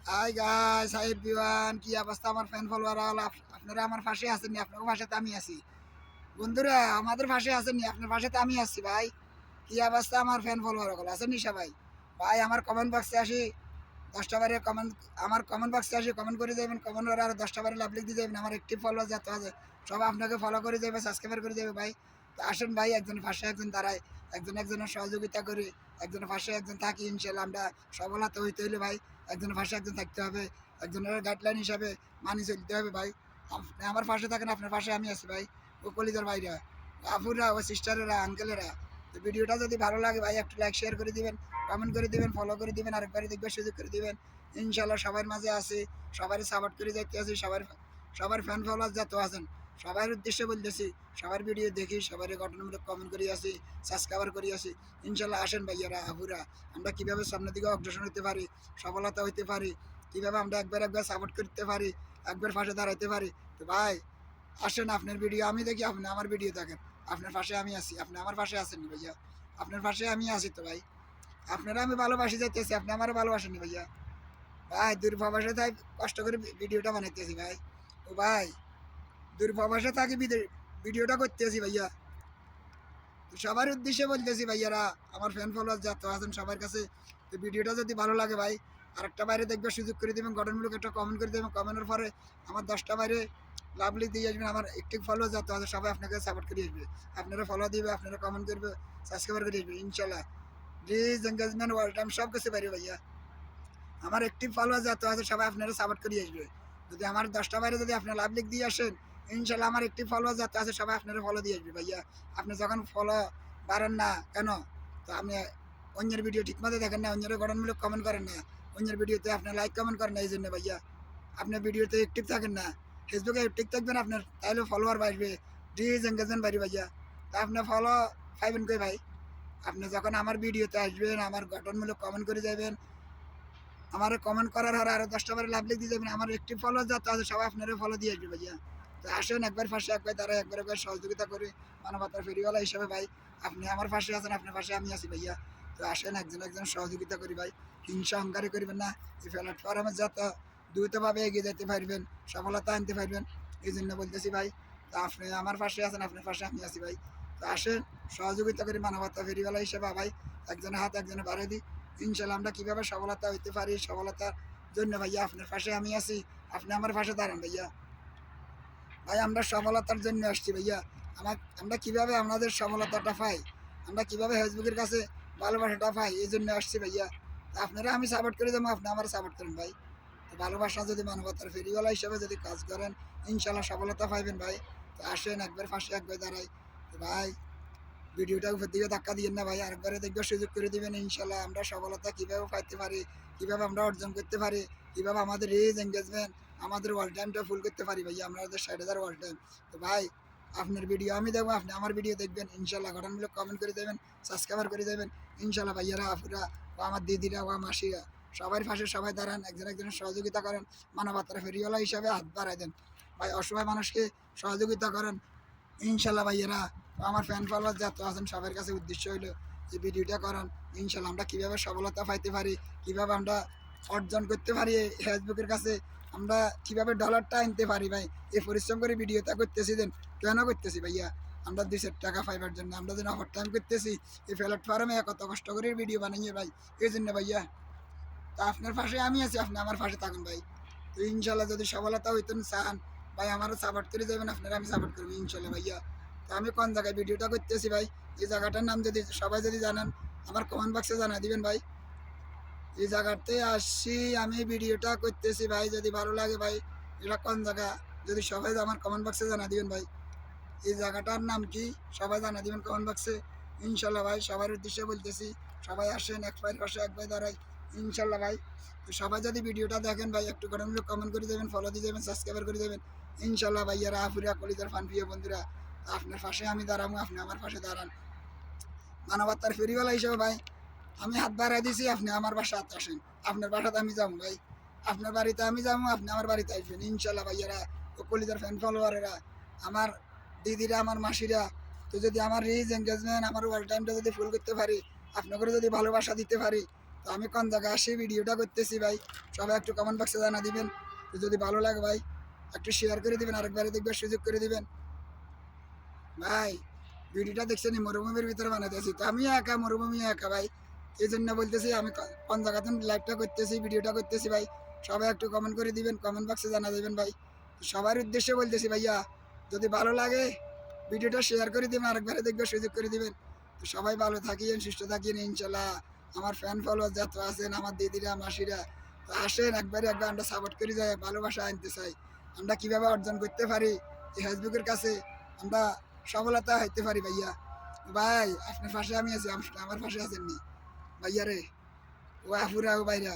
Hi guys, hi everyone, কি অবস্থা আমার ফ্যান ফলোয়ার? আপনারা আমার পাশে আছেন নি? আপনার পাশে তো আমি আছি। বন্ধুরা আমাদের পাশে আছেন নি? আপনার পাশে তো আমি আছি ভাই। কি অবস্থা আমার ফ্যান ফলোয়ার গুলো আছেন নি সবাই? ভাই আমার কমেন্ট বক্সে আসি 10টা বারে কমেন্ট, আমার কমেন্ট বক্সে আসি কমেন্ট করে দেবেন, কমেন্ট করে আর 10টা বারে লাভ লিখ দিয়ে দেবেন। আমার একটি ফলোয়ার যত আছে সব আপনাকে ফলো করে দেবে, সাবস্ক্রাইব করে দেবে ভাই। তো আসেন ভাই, একজন পাশে একজন দাঁড়ায়, একজন একজনের সহযোগিতা করি, একজনের পাশে একজন থাকি। ইনশাল্লাহ আমরা সফলতা হইতে হইলে ভাই একজনের পাশে একজন থাকতে হবে, একজনের গাইডলাইন হিসাবে মানি চলতে হবে ভাই। আপনি আমার পাশে থাকেন, আপনার পাশে আমি আছি ভাই। ও কলিজার ভাইরা, আপুরা, ও সিস্টারেরা, আঙ্কেলেরা, তো ভিডিওটা যদি ভালো লাগে ভাই একটু লাইক শেয়ার করে দিবেন, কমেন্ট করে দিবেন, ফলো করে দিবেন, আরেকবারই দেখবার সুযোগ করে দিবেন। ইনশাল্লাহ সবার মাঝে আছি, সবারই সাপোর্ট করে যাইতে আছি, সবার ফ্যান ফলোয়ার যত আছেন সবার উদ্দেশ্যে বলতেছি, সবার ভিডিও দেখি, সবার গঠনমূলক কমেন্ট করি আসি, সাবস্ক্রাইবার করি আসি। ইনশাল্লাহ আসেন ভাইয়ারা, আপুরা, আমরা কীভাবে সামনের দিকে অগ্রসর হতে পারি, সফলতা হইতে পারি, কীভাবে আমরা একবার সাপোর্ট করতে পারি, একবার পাশে দাঁড়াইতে পারি। তো ভাই আসেন, আপনার ভিডিও আমি দেখি, আপনি আমার ভিডিও দেখেন। আপনার পাশে আমি আছি, আপনি আমার পাশে আছেন নি ভাইয়া? আপনার পাশে আমি আছি তো ভাই। আপনারা আমি ভালোবাসি যাইতেছি, আপনি আমারও ভালোবাসেননি ভাইয়া। ভাই দূরপ্রবাসে তাই কষ্ট করে ভিডিওটা বানাইতেছি ভাই। ও ভাই দূরপ্রবাসে থাকি ভিডিওটা করতেছি ভাইয়া। তো সবার উদ্দেশ্যে বলতেছি ভাইয়ারা, আমার ফ্যান ফলোয়ার যত আছেন সবার কাছে, তো ভিডিওটা যদি ভালো লাগে ভাই আরেকটা বাইরে দেখবে সুযোগ করে দেবেন, গঠনমূলক একটা কমেন্ট করে দেবেন, কমেন্টের পরে আমার 10টা বাইরে লাভলি দিয়ে আসবেন। আমার একটি ফলো যত আছে সবাই আপনাকে সাপোর্ট করে আসবে, আপনারা ফলো দিবে, আপনারা কমেন্ট করবে, সাবস্ক্রাইব করে আসবে। ইনশাল্লাহ প্লিজ এঙ্গেজমেন্ট ওয়াল টাইম সব কিছু পারি ভাইয়া। আমার একটি ফলোয়ার যত আছে সবাই আপনারা সাপোর্ট করে আসবে। যদি আমার 10টা বাইরে যদি আপনার লাভ লিখ দিয়ে আসেন, ইনশাল্লাহ আমার একটি ফলোয়ার যত আছে সবাই আপনারা ফলো দিয়ে আসবে ভাইয়া। আপনি যখন ফলো বাড়েন না কেন, তো আপনি অন্যের ভিডিও ঠিকমতো দেখেন না, অন্যের গঠনমূলক কমেন্ট করেন না, অন্যের ভিডিওতে আপনি লাইক কমেন্ট করেন না, এই জন্য ভাইয়া আপনার ভিডিওতে অ্যাক্টিভ থাকেন না। ফেসবুকে অ্যাক্টিভ থাকবেন আপনার, তাইলে ফলোয়ার বাড়বে, ডিজ এঙ্গেজমেন্ট বাড়ি ভাইয়া। তা আপনি ফলো পাইবেন কই ভাই? আপনি যখন আমার ভিডিওতে আসবেন, আমার গঠনমূলক কমেন্ট করে যাবেন, আমার কমেন্ট করার হারে আরো 10টা বারে লাভ লিখ দিয়ে যাবেন, আমার একটি ফলোয়ার যত আছে সবাই আপনারা ফলো দিয়ে আসবে ভাইয়া। তো আসেন একবার পাশে একবার দাঁড়ায়, একবার সহযোগিতা করে মানবতার ফেরিওয়ালা হিসাবে ভাই। আপনি আমার পাশে আছেন, আপনার পাশে আমি আছি ভাইয়া। তো আসেন একজন সহযোগিতা করি ভাই, হিংসা অহংকারী করবেন না। এই প্ল্যাটফর্মে যত দ্রুতভাবে এগিয়ে যেতে পারবেন, সফলতা আনতে পারবেন, এই জন্য বলতেছি ভাই। তো আপনি আমার পাশে আছেন, আপনার পাশে আমি আছি ভাই। তো আসেন সহযোগিতা করি মানবতা ফেরিওয়ালা হিসেবে ভাই, একজনের হাত একজনে বাড়িয়ে দিই। ইনশাল্লাহ আমরা কীভাবে সফলতা হইতে পারি, সফলতার জন্য ভাইয়া আপনার পাশে আমি আছি, আপনি আমার পাশে দাঁড়ান ভাইয়া। ভাই আমরা সফলতার জন্য আসছি ভাইয়া। আমরা কীভাবে আমাদের সফলতাটা পাই, আমরা কীভাবে ফেসবুকের কাছে ভালোবাসাটা পাই, এই জন্য আসছি ভাইয়া। আপনারা আমি সাপোর্ট করে দেবো, আপনি আমার সাপোর্ট করেন ভাই। তো ভালোবাসা যদি মানবতার ফেরিওয়ালা হিসেবে যদি কাজ করেন, ইনশাল্লাহ সফলতা পাইবেন ভাই। তো আসেন একবার পাশে একবার দাঁড়াই। তো ভাই ভিডিওটা উপর দিকে ধাক্কা দিবেন না ভাই, আরেকবারে দেখবার সুযোগ করে দিবেন। ইনশাল্লাহ আমরা সফলতা কীভাবে পাইতে পারি, কীভাবে আমরা অর্জন করতে পারি, কীভাবে আমাদের রিচ এঙ্গেজমেন্ট, আমাদের ওয়াল টাইমটা ফুল করতে পারি ভাইয়া, আমাদের 60,000 ওয়াল টাইম। তো ভাই আপনার ভিডিও আমি দেখবো, আপনি আমার ভিডিও দেখবেন, ইনশাল্লাহ গঠনমূলক কমেন্ট করে দেবেন, সাবস্ক্রাইবার করে দেবেন। ইনশাল্লাহ ভাইয়ারা, আপুরা, ও আমার দিদিরা, ও মাসিরা, সবার পাশে সবাই দাঁড়ান, একজনের সহযোগিতা করেন, মানবতার ফেরিওয়ালা হিসাবে হাত বাড়াই দেন ভাই, অসহায় মানুষকে সহযোগিতা করেন। ইনশাল্লাহ ভাইয়েরা, আমার ফ্যান ফলোয়ার যত আছেন সবার কাছে উদ্দেশ্য হইলো যে ভিডিওটা করান। ইনশাল্লাহ আমরা কীভাবে সফলতা পাইতে পারি, কীভাবে আমরা অর্জন করতে পারি ফেসবুকের কাছে, আমরা কীভাবে ডলারটা আনতে পারি ভাই, এই পরিশ্রম করে ভিডিওটা করতেছি দেন। কেন করতেছি ভাইয়া? আমরা 2 টাকা পাইবার জন্য, আমরা যেন ওভার টাইম করতেছি এই প্ল্যাটফর্মে, কত কষ্ট করে ভিডিও বানিয়ে ভাই, এই জন্য ভাইয়া। তা আপনার পাশে আমি আছি, আপনি আমার পাশে থাকুন ভাই। তো ইনশাল্লাহ যদি সফলতা হইতেন চান ভাই, আমারও সাপোর্ট করে যাবেন, আপনারা আমি সাপোর্ট করবো ইনশাল্লাহ ভাইয়া। তো আমি কোন জায়গায় ভিডিওটা করতেছি ভাই, এই জায়গাটার নাম যদি সবাই যদি জানেন আমার কমেন্ট বক্সে জানা দিবেন ভাই। এই জায়গাতে আসছি আমি ভিডিওটা করতেছি ভাই, যদি ভালো লাগে ভাই এটা কোন জায়গা, যদি সবাই আমার কমেন্ট বক্সে জানা দিবেন ভাই। এই জায়গাটার নাম কি সবাই জানা দিবেন কমেন্ট বক্সে। ইনশাল্লাহ ভাই সবার উদ্দেশ্যে বলতেছি, সবাই আসেন এক পায়ের পাশে এক পায়ে দাঁড়াই, ইনশাল্লাহ ভাই। তো সবাই যদি ভিডিওটা দেখেন ভাই একটু করে কমেন্ট করে দেবেন, ফলো দিয়ে দেবেন, সাবস্ক্রাইব করে দেবেন। ইনশাল্লাহ ভাইয়ারা, আফুরিয়া, কলিজার ফান প্রিয় বন্ধুরা, আপনার পাশে আমি দাঁড়াবো, আপনি আমার পাশে দাঁড়ান। মানবতার ফেরিওয়ালা হিসেবে ভাই আমি হাত বাড়াই দিছি, আপনি আমার বাসা হাত আসেন, আপনার বাসাতে আমি যাবো ভাই, আপনার বাড়িতে আমি যাবো, আপনি আমার বাড়িতে আসবেন। ইনশাল্লাহ ভাইয়ারা, ও কলিজার ফ্যান ফলোয়ারেরা, আমার দিদিরা, আমার মাসিরা, তো যদি আমার রিচ এঙ্গেজমেন্ট, আমার ওয়াল টাইমটা যদি ফুল করতে পারি, আপনাকে যদি ভালোবাসা দিতে পারি, তো আমি কোন জায়গায় আসি ভিডিওটা করতেছি ভাই, সবাই একটু কমেন্ট বক্সে জানা দিবেন। তো যদি ভালো লাগে ভাই একটু শেয়ার করে দিবেন, আরেকবারে দেখবার সুযোগ করে দিবেন। ভাই ভিডিওটা দেখছেন মরুভূমির ভিতরে বানাইতেছি, তো আমি একা, মরুভূমি একা ভাই। এই জন্য বলতেছি আমি কোন জায়গাতে লাইভটা করতেছি, ভিডিওটা করতেছি ভাই, সবাই একটু কমেন্ট করে দিবেন, কমেন্ট বক্সে জানা দিবেন ভাই। সবার উদ্দেশ্যে বলতেছি ভাইয়া, যদি ভালো লাগে ভিডিওটা শেয়ার করে দিবেন, আরেকবারে দেখবার সুযোগ করে দিবেন। তো সবাই ভালো থাকিয়েন, সুস্থ থাকিয়েন ইনশাল্লাহ। আমার ফ্যান ফলোয়ার যত আছেন, আমার দিদিরা, মাসিরা, তো আসেন একবার আমরা সাপোর্ট করে যাই, ভালোবাসা আনতে চাই। আমরা কিভাবে অর্জন করতে পারি এই ফেসবুকের কাছে, আমরা সফলতা হইতে পারি ভাইয়া। ভাই আপনার পাশে আমি আছি, আমার পাশে আছেন নি ভাইয়া রে, ও আফুরা ও ভাইরা,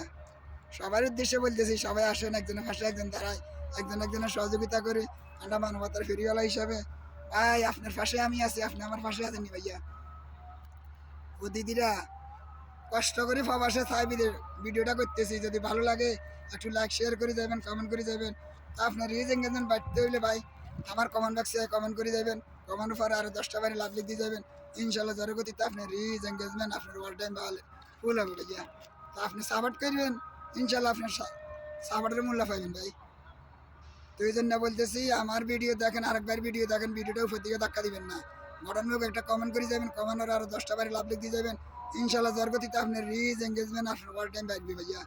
সবার উদ্দেশ্যে বলতেছি সবাই আসেন, একজনের পাশে একজন দাঁড়ায়, একজন একজনের সহযোগিতা করে আমরা মানবতার ফেরিওয়ালা হিসাবে। ভাই আপনার পাশে আমি আছি, আপনি আমার পাশে আছেন নি ভাইয়া। ও দিদিরা কষ্ট করে প্রবাসে থাই ভিডিওটা করতেছি, যদি ভালো লাগে একটু লাইক শেয়ার করে যাবেন, কমেন্ট করে যাবেন। তা আপনার রিচ এঙ্গেজমেন্ট বাড়তে হইলে ভাই আমার কমেন্ট বক্সে কমেন্ট করে যাবেন, কমেন্ট পরে আরও 10টা বারে লাভ লিখ দিয়ে যাবেন। ইনশাল্লাহ জরগতিতে আপনার রিচ এঙ্গেজমেন্ট আপনার অল টাইম ভালো ফুল হবে ভাইয়া। তা আপনি সাপোর্ট করবেন, ইনশাল্লাহ আপনার সাপোর্টের মূল্য পাইবেন ভাই। তো এই জন্য বলতেছি আমার ভিডিও দেখেন, আরেকবার ভিডিও দেখেন, ভিডিওটা উপর দিকে ধাক্কা দিবেন না, মডার্ন লোক একটা কমেন্ট করে যাবেন, কমেন্টের আরও 10টা বারে লাভ লিখ দিয়ে যাবেন। ইনশাল্লাহ জরগতিতে আপনার রিচ এঙ্গেজমেন্ট আপনার অল টাইম বাড়বে ভাইয়া।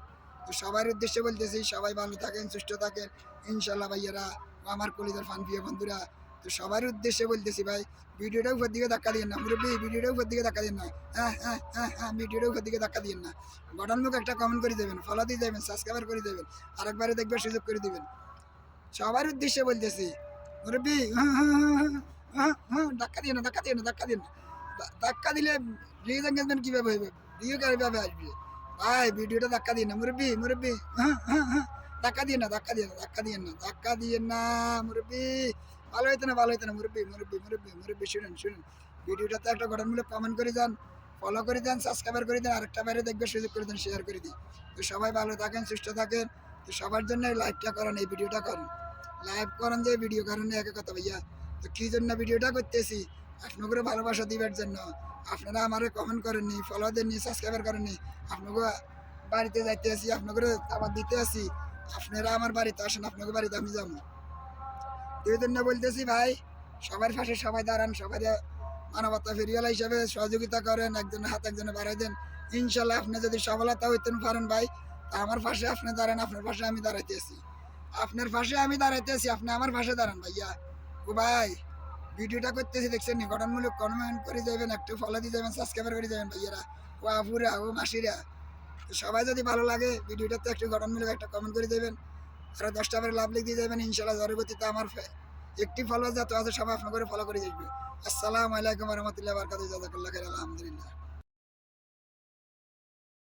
তো সবার উদ্দেশ্যে বলতেছি সবাই ভালো থাকেন, সুস্থ থাকেন ইনশাল্লাহ ভাইয়ারা, আমার কলিজার ফান প্রিয় বন্ধুরা। তো সবার উদ্দেশ্যে বলতেছি ভাই ভিডিওটা উপর দিকে ধাক্কা দিন না মুরব্বী, ভিডিওটা উপর দিকে ধাক্কা দিন না, ভিডিওটা উপর দিকে ধাক্কা দিন না। মডার্ন লোক একটা কমেন্ট করে দেবেন, ফলো দিয়ে যাবেন, সাবস্ক্রাইব করে দেবেন, আরেকবারে দেখবার সুযোগ করে দিবেন। সবার উদ্দেশ্যে বলতেছি মুরব্বী, ধাক্কা দিয়ে না, ধাক্কা দিয়ে না, ধাক্কা দিয়ে না। ধাক্কা দিলে রিচ এঙ্গেজমেন্ট কীভাবে হইবে, ভিউ কীভাবে আসবে ভাই? ভিডিওটা ধাক্কা দিয়ে না মুরব্বী, মুরব্বী, ধাক্কা দিয়ে না, ধাক্কা দিয়ে না, ধাক্কা দিয়ে না, ধাক্কা দিয়ে না মুরব্বী, ভালো হইতো না, ভালো হইতো না মুরব্বী, মুরব্বী, মুরব্বী, মুরব্বী, শুনুন শুনুন, ভিডিওটাতে একটা গঠনমূলক কমেন্ট করে যান, ফলো করে দেন, সাবস্ক্রাইব করে দেন, আরেকটা বাইরে দেখবে সুযোগ করে দেন, শেয়ার করে দিন। তো সবাই ভালো থাকেন, সুস্থ থাকেন। তো সবার জন্য লাইভটা করেন, এই ভিডিওটা করেন, লাইভ করেন যে ভিডিও করেন এক কথা ভাইয়া। তো কী জন্য ভিডিওটা করতেছি, আপনাকে ভালোবাসা দিবার জন্য। আপনারা আমারে কমেন্ট করেননি, ফলো দেননি, সাবস্ক্রাইবার করেননি, আপনাকে বাড়িতে যাইতে আসি, আপনাকে আবার দিতে আসি, আপনারা আমার বাড়িতে আসেন, আপনাকে বাড়িতে আমি যাবো। এই জন্য বলতেছি ভাই সবার পাশে সবাই দাঁড়ান, সবাই মানবতা ফেরিওয়ালা হিসাবে সহযোগিতা করেন, একজনের হাত একজনে বাড়াই দেন। ইনশাল্লাহ আপনি যদি সফলতা হইতে পারেন ভাই, তা আমার পাশে আপনি দাঁড়ান, আপনার পাশে আমি দাঁড়াইতে আছি, আপনার পাশে আমি দাঁড়াইতে আছি, আপনি আমার পাশে দাঁড়ান ভাইয়া। ও ভাই ভিডিওটা করতেছি দেখছেন নি, গঠনমূলক কমেন্ট করে যাবেন, একটু ফলো দিয়ে যাবেন, সাবস্ক্রাইব করে যাবেন ভাইয়ারা, ও আফুরা ও মাসিরা। তো সবাই যদি ভালো লাগে ভিডিওটাতে একটু গঠনমূলক একটা কমেন্ট করে দেবেন, আরও 10টা বারে লাভ লিখ দিয়ে যাবেন। ইনশাল্লাহ জরগতিতে আমার একটি ফলোয়ার যত আছে সবাই আপনার করে ফলো করে যাবে। আসসালামু আলাইকুম রহমতুল্লাহ বারকাতুহু, জাযাকাল্লাহু খাইরান, আলহামদুলিল্লাহ।